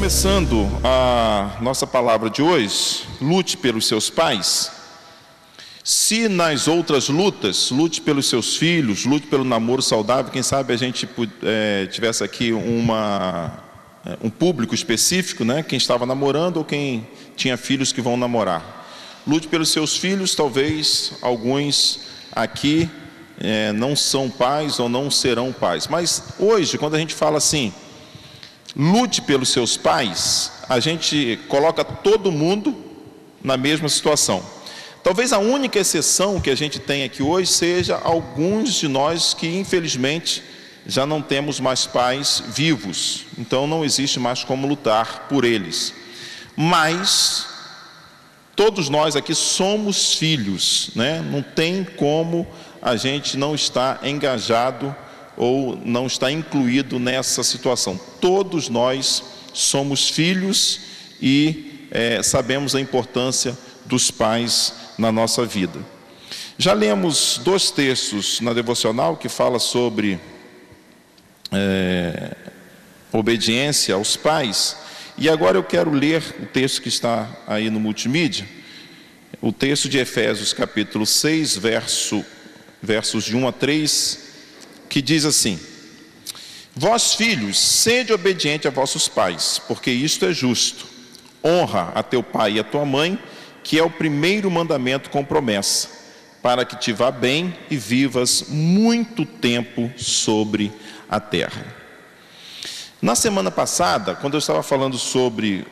começando a nossa palavra de hoje, lute pelos seus pais. Se nas outras lutas, lute pelos seus filhos, lute pelo namoro saudável, quem sabe a gente tivesse aqui um público específico, né? Quem estava namorando ou quem tinha filhos que vão namorar. Lute pelos seus filhos, talvez alguns aqui não são pais ou não serão pais. Mas hoje, quando a gente fala assim, lute pelos seus pais, a gente coloca todo mundo na mesma situação. Talvez a única exceção que a gente tem aqui hoje seja alguns de nós que infelizmente já não temos mais pais vivos, então não existe mais como lutar por eles. Mas todos nós aqui somos filhos, né? Não tem como a gente não estar engajado ou não está incluído nessa situação. Todos nós somos filhos e sabemos a importância dos pais na nossa vida. Já lemos 2 textos na devocional que fala sobre obediência aos pais, e agora eu quero ler o texto que está aí no multimídia, o texto de Efésios capítulo 6, versos de 1 a 3, que diz assim: Vós, filhos, sede obediente a vossos pais, porque isto é justo. Honra a teu pai e a tua mãe, que é o primeiro mandamento com promessa, para que te vá bem e vivas muito tempo sobre a terra. Na semana passada, quando eu estava falando sobre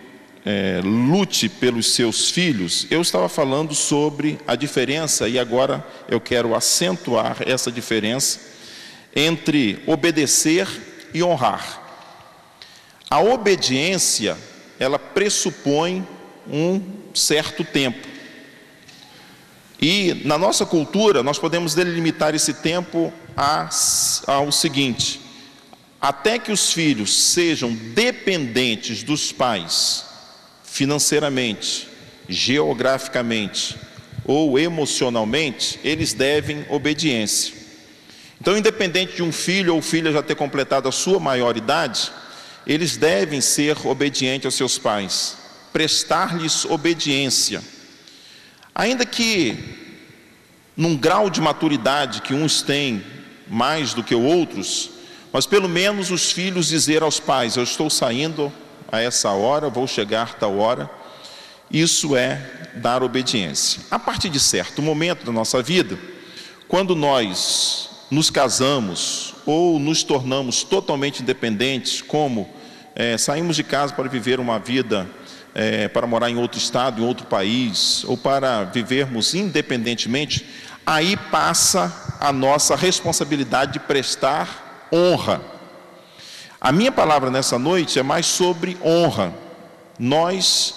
lute pelos seus filhos, eu estava falando sobre a diferença, e agora eu quero acentuar essa diferença entre obedecer e honrar. A obediência, ela pressupõe um certo tempo. E na nossa cultura, nós podemos delimitar esse tempo ao seguinte: até que os filhos sejam dependentes dos pais, financeiramente, geograficamente ou emocionalmente, eles devem obediência. Então, independente de um filho ou filha já ter completado a sua maioridade, eles devem ser obedientes aos seus pais, prestar-lhes obediência. Ainda que num grau de maturidade que uns têm mais do que outros, mas pelo menos os filhos dizer aos pais: eu estou saindo a essa hora, vou chegar a tal hora. Isso é dar obediência. A partir de certo momento da nossa vida, quando nós nos casamos ou nos tornamos totalmente independentes, como saímos de casa para viver uma vida, para morar em outro estado, em outro país, ou para vivermos independentemente, aí passa a nossa responsabilidade de prestar honra. A minha palavra nessa noite é mais sobre honra. Nós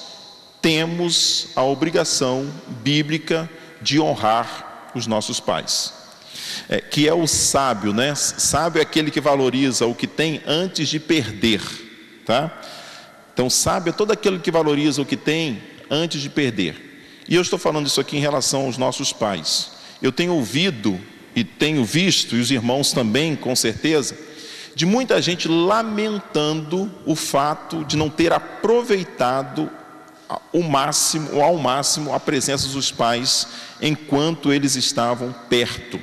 temos a obrigação bíblica de honrar os nossos pais. Que é o sábio, né? Sábio é aquele que valoriza o que tem antes de perder, tá? Então, sábio é todo aquele que valoriza o que tem antes de perder. E eu estou falando isso aqui em relação aos nossos pais. Eu tenho ouvido e tenho visto, e os irmãos também, com certeza, de muita gente lamentando o fato de não ter aproveitado ao máximo a presença dos pais enquanto eles estavam perto.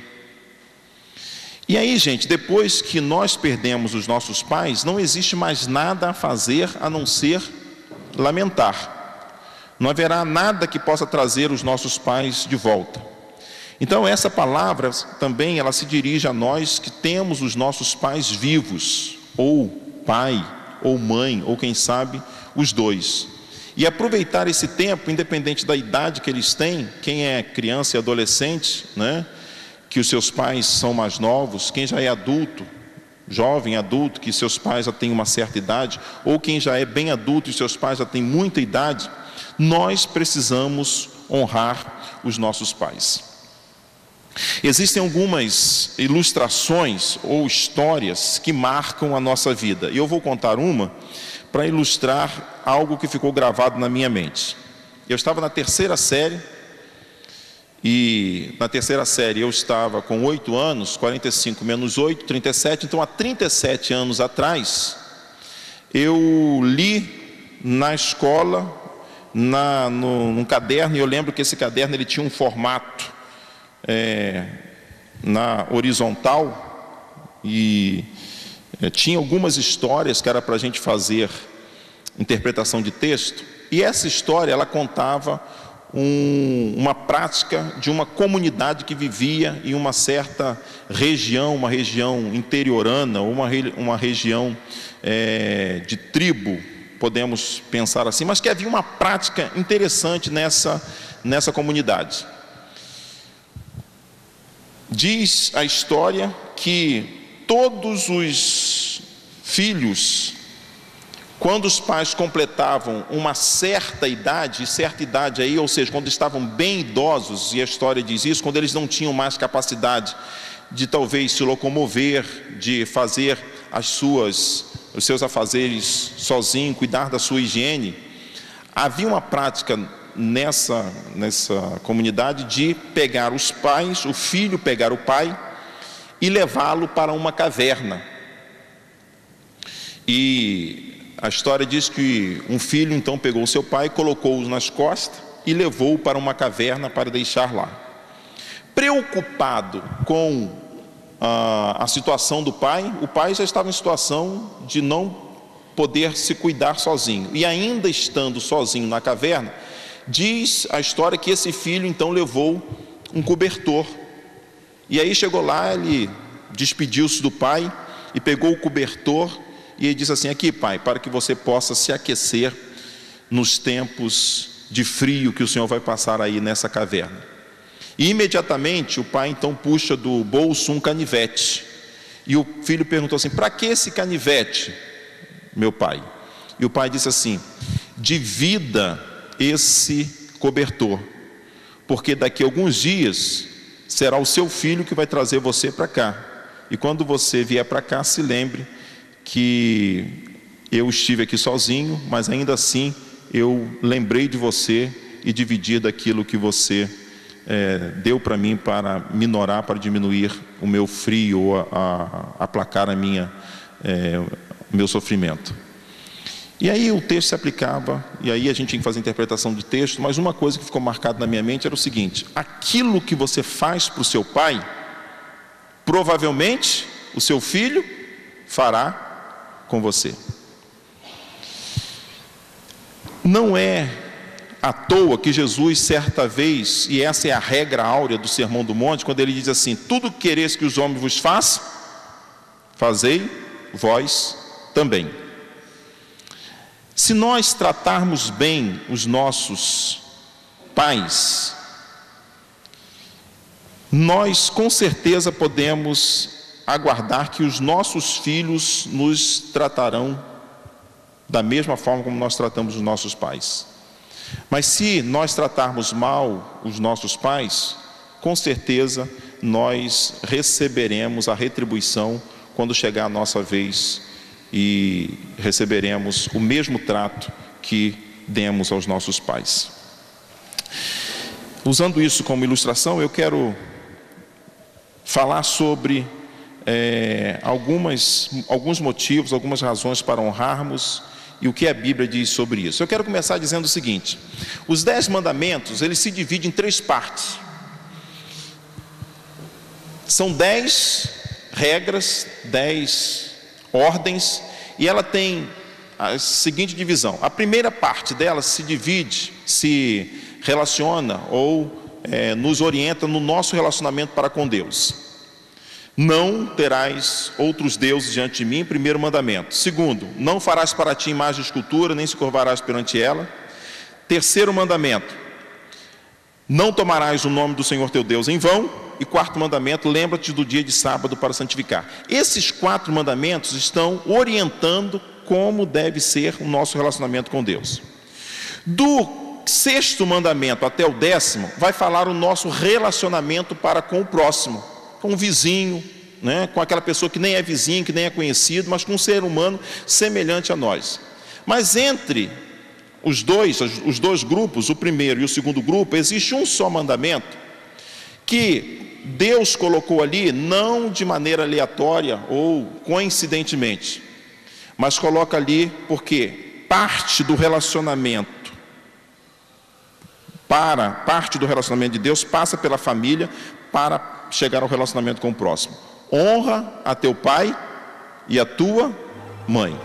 E aí, gente, depois que nós perdemos os nossos pais, não existe mais nada a fazer a não ser lamentar. Não haverá nada que possa trazer os nossos pais de volta. Então, essa palavra também, ela se dirige a nós que temos os nossos pais vivos, ou pai, ou mãe, ou quem sabe, os dois. E aproveitar esse tempo, independente da idade que eles têm, quem é criança e adolescente, né? Que os seus pais são mais novos, quem já é adulto, jovem, adulto, que seus pais já têm uma certa idade, ou quem já é bem adulto e seus pais já têm muita idade, nós precisamos honrar os nossos pais. Existem algumas ilustrações ou histórias que marcam a nossa vida, e eu vou contar uma para ilustrar algo que ficou gravado na minha mente. Eu estava na 3ª série, e na 3ª série eu estava com 8 anos, 45 menos 8, 37, então há 37 anos atrás, eu li na escola, num caderno, e eu lembro que esse caderno ele tinha um formato na horizontal, e tinha algumas histórias que era para a gente fazer interpretação de texto, e essa história ela contava uma prática de uma comunidade que vivia em uma certa região, uma região interiorana, uma região de tribo, podemos pensar assim, mas que havia uma prática interessante nessa comunidade. Diz a história que todos os filhos, quando os pais completavam uma certa idade aí, ou seja, quando estavam bem idosos, e a história diz isso, quando eles não tinham mais capacidade de talvez se locomover, de fazer os seus afazeres sozinho, cuidar da sua higiene, havia uma prática nessa comunidade de pegar os pais, o filho pegar o pai e levá-lo para uma caverna. E a história diz que um filho então pegou o seu pai, colocou-o nas costas e levou-o para uma caverna para deixar lá. Preocupado com a situação do pai, o pai já estava em situação de não poder se cuidar sozinho. E ainda estando sozinho na caverna, diz a história que esse filho então levou um cobertor. E aí chegou lá, ele despediu-se do pai e pegou o cobertor e ele disse assim: aqui, pai, para que você possa se aquecer nos tempos de frio que o Senhor vai passar aí nessa caverna. E imediatamente o pai então puxa do bolso um canivete. E o filho perguntou assim: para que esse canivete, meu pai? E o pai disse assim: divida esse cobertor, porque daqui a alguns dias será o seu filho que vai trazer você para cá. E quando você vier para cá, se lembre que eu estive aqui sozinho, mas ainda assim eu lembrei de você e dividi daquilo que você deu para mim para minorar, para diminuir o meu frio, ou aplacar o meu sofrimento. E aí o texto se aplicava, e aí a gente tinha que fazer interpretação de texto, mas uma coisa que ficou marcada na minha mente era o seguinte: aquilo que você faz para o seu pai, provavelmente o seu filho fará com você. Não é à toa que Jesus, certa vez, e essa é a regra áurea do Sermão do Monte, quando ele diz assim: tudo que quereis que os homens vos façam, fazei vós também. Se nós tratarmos bem os nossos pais, nós com certeza podemos aguardar que os nossos filhos nos tratarão da mesma forma como nós tratamos os nossos pais. Mas se nós tratarmos mal os nossos pais, com certeza nós receberemos a retribuição quando chegar a nossa vez, e receberemos o mesmo trato que demos aos nossos pais. Usando isso como ilustração, eu quero falar sobre alguns motivos, algumas razões para honrarmos e o que a Bíblia diz sobre isso. Eu quero começar dizendo o seguinte: os 10 mandamentos, eles se dividem em 3 partes. São 10 regras, 10 ordens, e ela tem a seguinte divisão. A primeira parte dela se relaciona ou nos orienta no nosso relacionamento para com Deus. Não terás outros deuses diante de mim, primeiro mandamento. Segundo, não farás para ti imagem de escultura, nem se curvarás perante ela. Terceiro mandamento, não tomarás o nome do Senhor teu Deus em vão. E quarto mandamento, lembra-te do dia de sábado para santificar. Esses 4 mandamentos estão orientando como deve ser o nosso relacionamento com Deus. Do 6º mandamento até o 10º, vai falar o nosso relacionamento para com o próximo, com o vizinho, né? Com aquela pessoa que nem é vizinho, que nem é conhecido, mas com um ser humano semelhante a nós. Mas entre os dois grupos, o primeiro e o segundo grupo, existe um só mandamento que Deus colocou ali não de maneira aleatória ou coincidentemente, mas coloca ali porque parte do relacionamento, parte do relacionamento de Deus passa pela família para chegar ao relacionamento com o próximo. Honra a teu pai e a tua mãe.